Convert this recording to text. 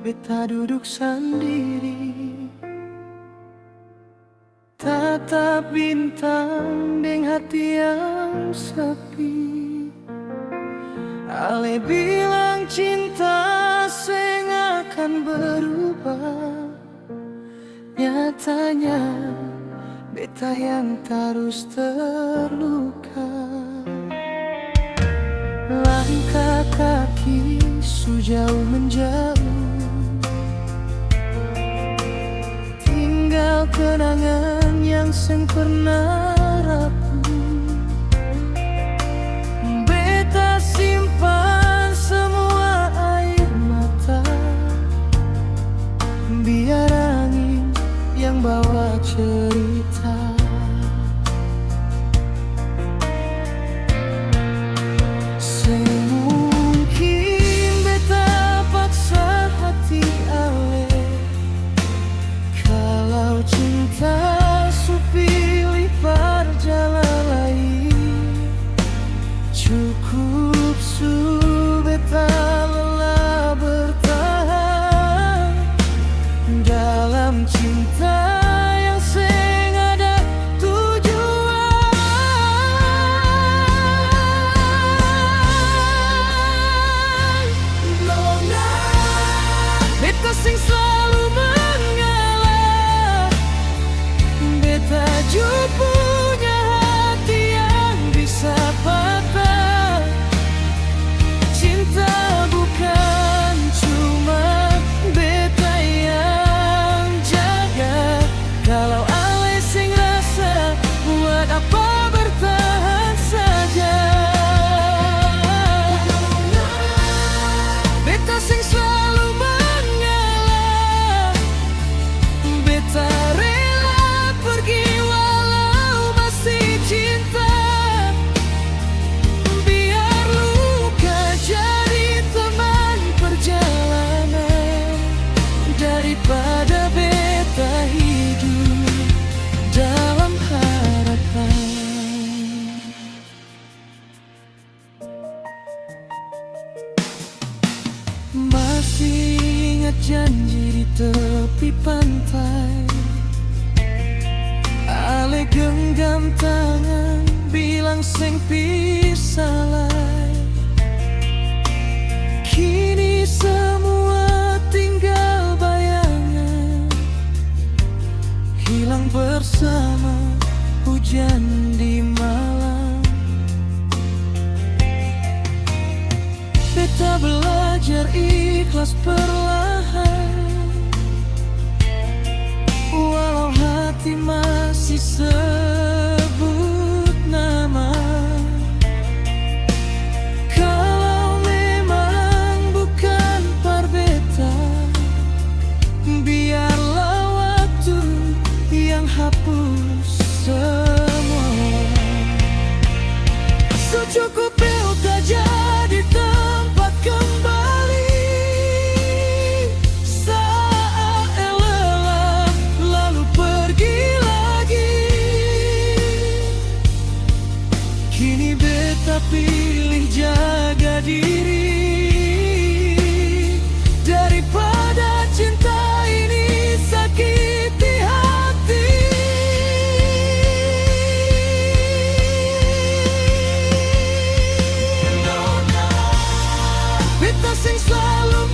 beta duduk sendiri, tatap bintang deng hati yang sepi. Ale bilang cinta seng akan berubah, nyatanya beta yang terus terluka. Langkah kaki sejauh menjauh, tinggal kenangan yang seng pernah rapuh. Beta simpan semua air mata, biar angin yang bawa cerita. Semungkin beta paksa hati ale, kalau cinta su pilih perjalanan lain. Cukup su beta lelah bertahan dalam cinta yang seng ada tujuan. Nona, beta sing selalu mengalah, beta juga punya hati yang bisa patah. Cinta bukan cuma beta yang jaga, kalau ale sing rasa, buat apa bertahan saja. Beta sing selalu mengalah, beta rela pergi walau masih cinta. Biar luka jadi teman perjalanan, daripada beta hidup dalam harapan. Masih ingat janji di tepi pantai, ale genggam tangan bilang seng pisah lai. Kini semua tinggal bayangan, hilang bersama hujan di malam. Beta belajar ikhlas perlahan, walau hati masih sebut nama. Kalau memang bukan par beta, biarlah waktu yang hapus semua. Secukup beta jadi tempat kembali saat lelah lalu pergi lagi. Kini beta pilih jaga diri, daripada cinta ini sakiti hati. Beta sing selalu